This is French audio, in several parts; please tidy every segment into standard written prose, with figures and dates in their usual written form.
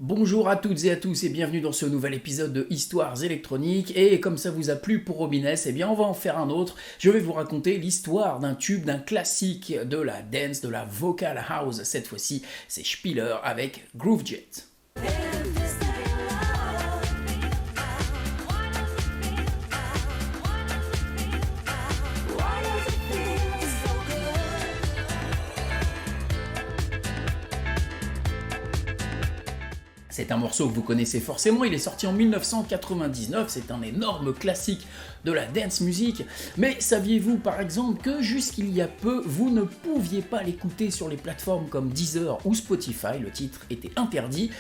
Bonjour à toutes et à tous et bienvenue dans ce nouvel épisode de Histoires électroniques. Et comme ça vous a plu pour Robines, eh bien on va en faire un autre. Je vais vous raconter l'histoire d'un tube, d'un classique de la dance, de la vocal house. Cette fois-ci, c'est Spiller avec Groovejet. C'est un morceau que vous connaissez forcément, il est sorti en 1999, c'est un énorme classique de la dance music, mais saviez-vous par exemple que jusqu'il y a peu, vous ne pouviez pas l'écouter sur les plateformes comme Deezer ou Spotify, le titre était interdit,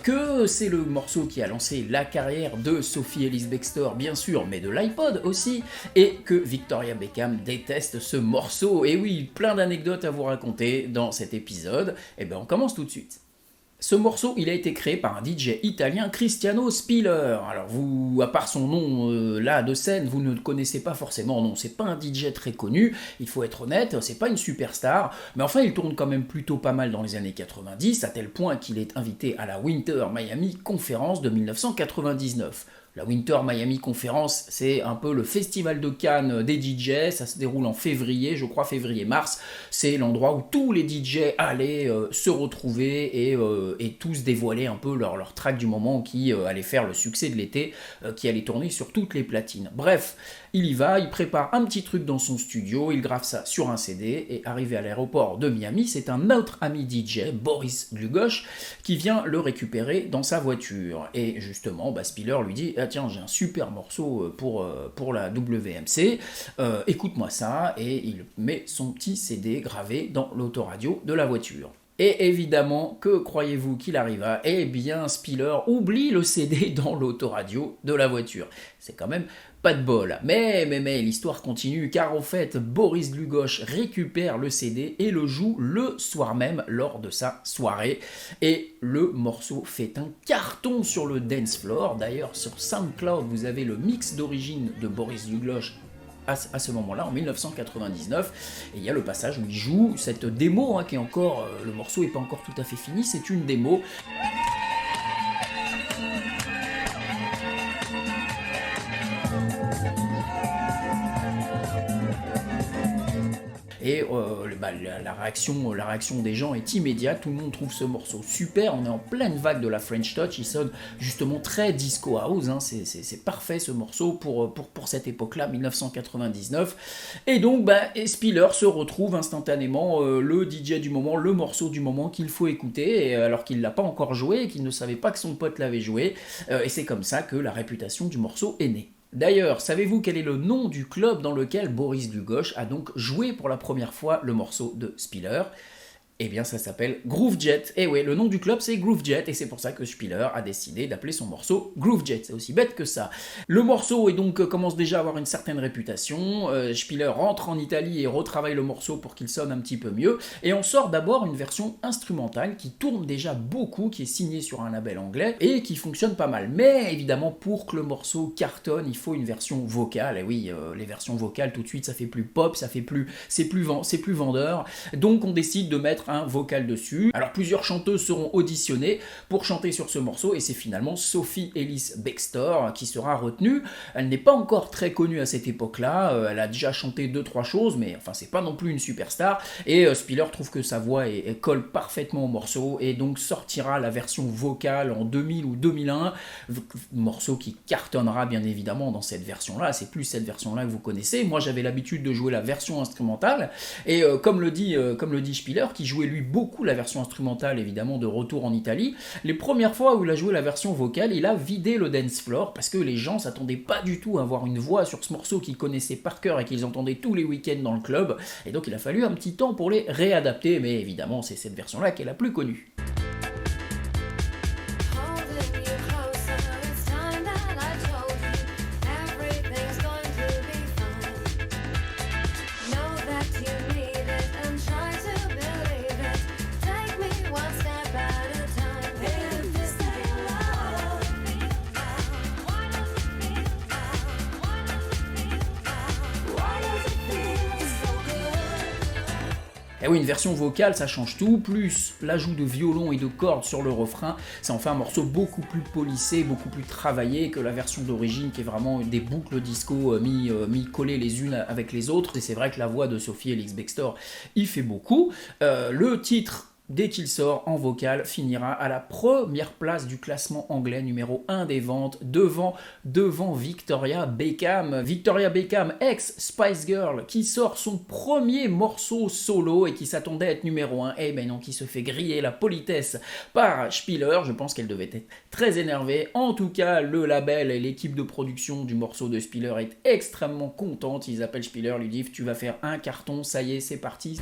que c'est le morceau qui a lancé la carrière de Sophie Ellis-Bextor bien sûr, mais de l'iPod aussi, et que Victoria Beckham déteste ce morceau, et oui, plein d'anecdotes à vous raconter dans cet épisode, et bien on commence tout de suite. Ce morceau, il a été créé par un DJ italien, Cristiano Spiller. Alors vous, à part son nom là de scène, vous ne le connaissez pas forcément, non, c'est pas un DJ très connu, il faut être honnête, c'est pas une superstar, mais enfin il tourne quand même plutôt pas mal dans les années 90, à tel point qu'il est invité à la Winter Miami Conference de 1999. La Winter Miami Conference, c'est un peu le festival de Cannes des DJ, ça se déroule en février, je crois février-mars, c'est l'endroit où tous les DJ allaient se retrouver et tous dévoiler un peu leur track du moment qui allait faire le succès de l'été, qui allait tourner sur toutes les platines. Bref, il y va, il prépare un petit truc dans son studio, il grave ça sur un CD, et arrivé à l'aéroport de Miami, c'est un autre ami DJ, Boris Dlugosch, qui vient le récupérer dans sa voiture. Et justement, Spiller lui dit « Ah tiens, j'ai un super morceau pour la WMC, écoute-moi ça », et il met son petit CD gravé dans l'autoradio de la voiture. Et évidemment, que croyez-vous qu'il arriva ? Eh bien, Spiller oublie le CD dans l'autoradio de la voiture. C'est quand même pas de bol. Mais l'histoire continue, car au fait, Boris Dlugosch récupère le CD et le joue le soir même lors de sa soirée. Et le morceau fait un carton sur le dance floor. D'ailleurs, sur SoundCloud, vous avez le mix d'origine de Boris Dlugosch à ce moment-là, en 1999, et il y a le passage où il joue cette démo, qui est encore, le morceau n'est pas encore tout à fait fini, c'est une démo. Et la réaction des gens est immédiate, tout le monde trouve ce morceau super, on est en pleine vague de la French Touch, il sonne justement très disco house, c'est parfait ce morceau pour cette époque-là, 1999, et donc Spiller se retrouve instantanément le DJ du moment, le morceau du moment qu'il faut écouter, et, alors qu'il ne l'a pas encore joué, et qu'il ne savait pas que son pote l'avait joué, et c'est comme ça que la réputation du morceau est née. D'ailleurs, savez-vous quel est le nom du club dans lequel Boris Dlugosch a donc joué pour la première fois le morceau de Spiller ? Eh bien, ça s'appelle Groovejet. Et oui, le nom du club, c'est Groovejet, et c'est pour ça que Spiller a décidé d'appeler son morceau Groovejet. C'est aussi bête que ça. Le morceau commence déjà à avoir une certaine réputation. Spiller rentre en Italie et retravaille le morceau pour qu'il sonne un petit peu mieux. Et on sort d'abord une version instrumentale qui tourne déjà beaucoup, qui est signée sur un label anglais et qui fonctionne pas mal. Mais évidemment, pour que le morceau cartonne, il faut une version vocale. Et oui, les versions vocales, tout de suite, ça fait plus pop, c'est plus vendeur. Donc, on décide de mettre un vocal dessus. Alors plusieurs chanteuses seront auditionnées pour chanter sur ce morceau et c'est finalement Sophie Ellis-Bextor qui sera retenue. Elle n'est pas encore très connue à cette époque-là, elle a déjà chanté 2-3 choses, mais enfin c'est pas non plus une superstar, et Spiller trouve que sa voix elle colle parfaitement au morceau et donc sortira la version vocale en 2000 ou 2001, morceau qui cartonnera bien évidemment dans cette version-là, c'est plus cette version-là que vous connaissez. Moi j'avais l'habitude de jouer la version instrumentale, et comme le dit Spiller, qui jouait lui beaucoup la version instrumentale évidemment de Retour en Italie, les premières fois où il a joué la version vocale, il a vidé le dance floor parce que les gens s'attendaient pas du tout à avoir une voix sur ce morceau qu'ils connaissaient par cœur et qu'ils entendaient tous les week-ends dans le club, et donc il a fallu un petit temps pour les réadapter, mais évidemment c'est cette version-là qui est la plus connue. Et oui, une version vocale, ça change tout, plus l'ajout de violon et de cordes sur le refrain, ça en fait un morceau beaucoup plus polissé, beaucoup plus travaillé que la version d'origine qui est vraiment des boucles disco mis collées les unes avec les autres. Et c'est vrai que la voix de Sophie Ellis-Bextor y fait beaucoup. Le titre, dès qu'il sort en vocal, finira à la première place du classement anglais, numéro 1 des ventes, devant Victoria Beckham. Victoria Beckham, ex-Spice Girl, qui sort son premier morceau solo et qui s'attendait à être numéro 1. Et ben non, qui se fait griller la politesse par Spiller. Je pense qu'elle devait être très énervée. En tout cas, le label et l'équipe de production du morceau de Spiller est extrêmement contente. Ils appellent Spiller, lui disent tu vas faire un carton, ça y est, c'est parti.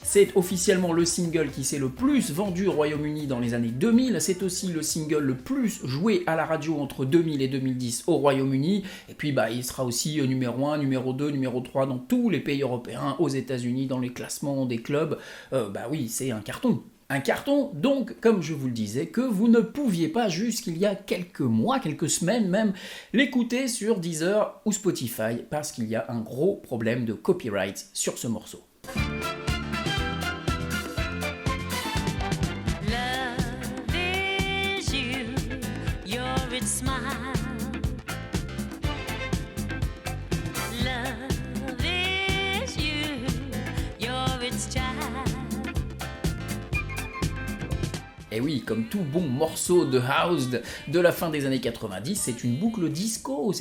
C'est officiellement le single qui s'est le plus vendu au Royaume-Uni dans les années 2000. C'est aussi le single le plus joué à la radio entre 2000 et 2010 au Royaume-Uni. Et puis il sera aussi numéro 1, numéro 2, numéro 3 dans tous les pays européens, aux États-Unis, dans les classements des clubs. Oui, c'est un carton. Un carton, donc, comme je vous le disais, que vous ne pouviez pas jusqu'il y a quelques mois, quelques semaines même, l'écouter sur Deezer ou Spotify parce qu'il y a un gros problème de copyright sur ce morceau. Et oui, comme tout bon morceau de house de la fin des années 90, c'est une boucle disco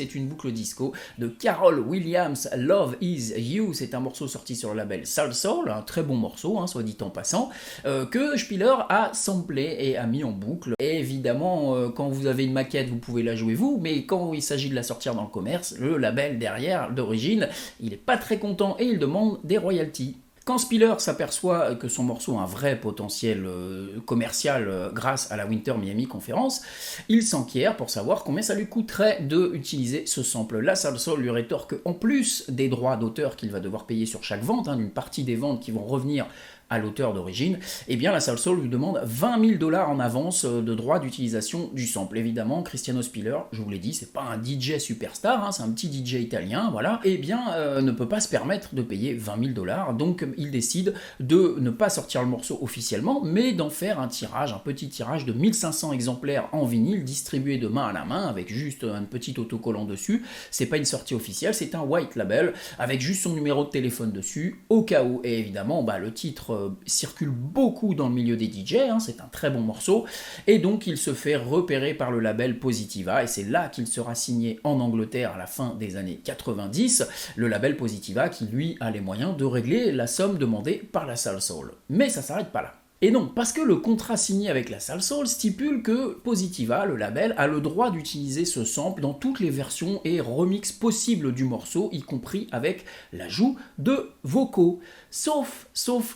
de Carol Williams, Love Is You. C'est un morceau sorti sur le label Salsoul, un très bon morceau, soit dit en passant, que Spiller a samplé et a mis en boucle. Et évidemment, quand vous avez une maquette, vous pouvez la jouer vous, mais quand il s'agit de la sortir dans le commerce, le label derrière, d'origine, il n'est pas très content et il demande des royalties. Quand Spiller s'aperçoit que son morceau a un vrai potentiel commercial grâce à la Winter Miami Conference, il s'enquiert pour savoir combien ça lui coûterait d'utiliser ce sample. La Salsoul lui rétorque en plus des droits d'auteur qu'il va devoir payer sur chaque vente, d'une partie des ventes qui vont revenir à l'auteur d'origine, et bien la Salsoul lui demande $20,000 en avance de droits d'utilisation du sample. Évidemment, Cristiano Spiller, je vous l'ai dit, c'est pas un DJ superstar, c'est un petit DJ italien, voilà, et bien ne peut pas se permettre de payer $20,000, donc il décide de ne pas sortir le morceau officiellement, mais d'en faire un petit tirage de 1500 exemplaires en vinyle, distribué de main à la main, avec juste un petit autocollant dessus. C'est pas une sortie officielle, c'est un white label, avec juste son numéro de téléphone dessus, au cas où, et évidemment, le titre circule beaucoup dans le milieu des DJ, c'est un très bon morceau, et donc il se fait repérer par le label Positiva, et c'est là qu'il sera signé en Angleterre à la fin des années 90, le label Positiva qui lui a les moyens de régler la somme demandée par la Salsoul. Mais ça s'arrête pas là. Et non, parce que le contrat signé avec la Salsoul stipule que Positiva, le label, a le droit d'utiliser ce sample dans toutes les versions et remixes possibles du morceau, y compris avec l'ajout de vocaux. Sauf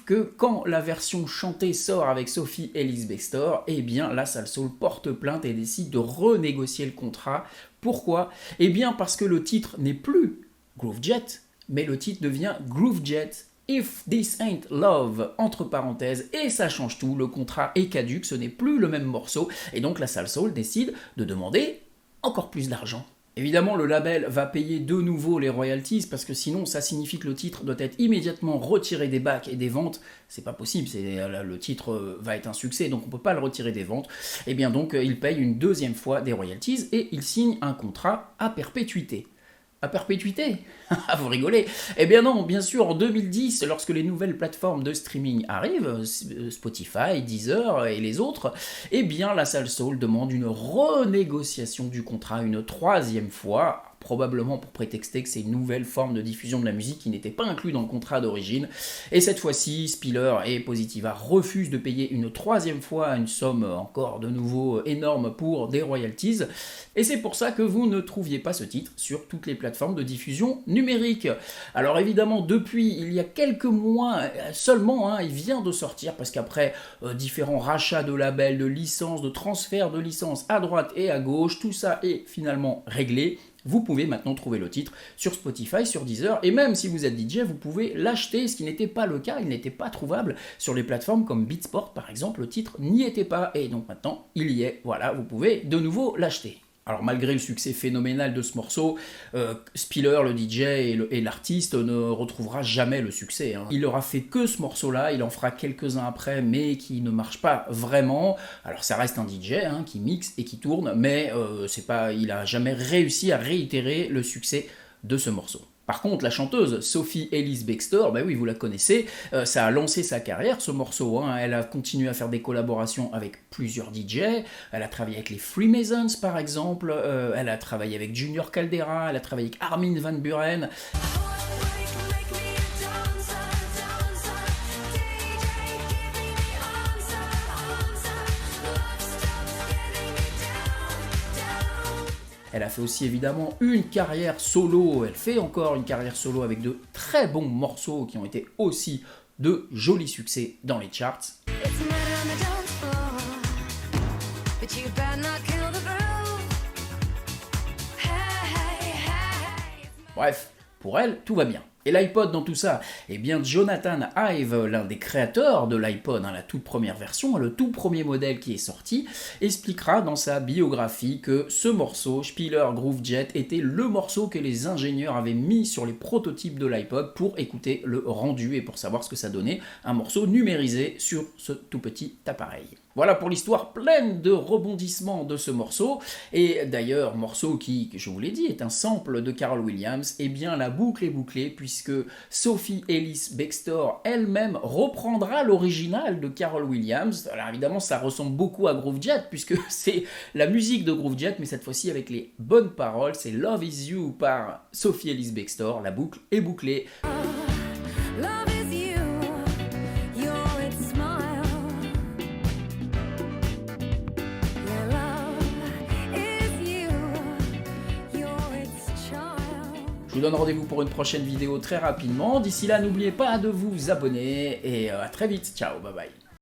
que quand la version chantée sort avec Sophie Ellis-Bextor, eh bien la Salsoul porte plainte et décide de renégocier le contrat. Pourquoi ? Eh bien parce que le titre n'est plus Groove Jet, mais le titre devient Groove Jet. If This Ain't Love, entre parenthèses, et ça change tout, le contrat est caduc, ce n'est plus le même morceau, et donc la Salsoul décide de demander encore plus d'argent. Évidemment, le label va payer de nouveau les royalties, parce que sinon ça signifie que le titre doit être immédiatement retiré des bacs et des ventes. C'est pas possible, le titre va être un succès, donc on peut pas le retirer des ventes. Et bien donc, il paye une deuxième fois des royalties, et il signe un contrat à perpétuité. À perpétuité? Vous rigolez? Eh bien non, bien sûr, en 2010, lorsque les nouvelles plateformes de streaming arrivent, Spotify, Deezer et les autres, eh bien la Salsoul demande une renégociation du contrat une troisième fois, probablement pour prétexter que c'est une nouvelle forme de diffusion de la musique qui n'était pas inclue dans le contrat d'origine. Et cette fois-ci, Spiller et Positiva refusent de payer une troisième fois une somme encore de nouveau énorme pour des royalties. Et c'est pour ça que vous ne trouviez pas ce titre sur toutes les plateformes de diffusion numérique. Alors évidemment, depuis il y a quelques mois seulement, il vient de sortir, parce qu'après différents rachats de labels, de licences, de transferts de licences à droite et à gauche, tout ça est finalement réglé. vous pouvez maintenant trouver le titre sur Spotify, sur Deezer, et même si vous êtes DJ, vous pouvez l'acheter, ce qui n'était pas le cas, il n'était pas trouvable sur les plateformes comme Beatsport par exemple, le titre n'y était pas, et donc maintenant il y est, voilà, vous pouvez de nouveau l'acheter. Alors malgré le succès phénoménal de ce morceau, Spiller, le DJ et l'artiste ne retrouvera jamais le succès. Hein. Il aura fait que ce morceau-là, il en fera quelques-uns après, mais qui ne marche pas vraiment. Alors ça reste un DJ hein, qui mixe et qui tourne, mais il n'a jamais réussi à réitérer le succès de ce morceau. Par contre, la chanteuse Sophie Ellis Bextor, bah oui, vous la connaissez, ça a lancé sa carrière, ce morceau. Hein. Elle a continué à faire des collaborations avec plusieurs DJ. Elle a travaillé avec les Freemasons, par exemple. Elle a travaillé avec Junior Caldera. Elle a travaillé avec Armin van Buuren. Elle a fait aussi évidemment une carrière solo, elle fait encore une carrière solo avec de très bons morceaux qui ont été aussi de jolis succès dans les charts. Bref, pour elle, tout va bien. Et l'iPod dans tout ça? Eh bien, Jonathan Ive, l'un des créateurs de l'iPod, hein, la toute première version, le tout premier modèle qui est sorti, expliquera dans sa biographie que ce morceau, Spiller Groove Jet, était le morceau que les ingénieurs avaient mis sur les prototypes de l'iPod pour écouter le rendu et pour savoir ce que ça donnait, un morceau numérisé sur ce tout petit appareil. Voilà pour l'histoire pleine de rebondissements de ce morceau. Et d'ailleurs, morceau qui, je vous l'ai dit, est un sample de Carol Williams. Eh bien, la boucle est bouclée puisque Sophie Ellis Bextor elle-même reprendra l'original de Carol Williams. Alors évidemment, ça ressemble beaucoup à Groove Jet puisque c'est la musique de Groove Jet, mais cette fois-ci avec les bonnes paroles. C'est Love Is You par Sophie Ellis Bextor. La boucle est bouclée. Je vous donne rendez-vous pour une prochaine vidéo très rapidement. D'ici là, n'oubliez pas de vous abonner et à très vite. Ciao, bye bye.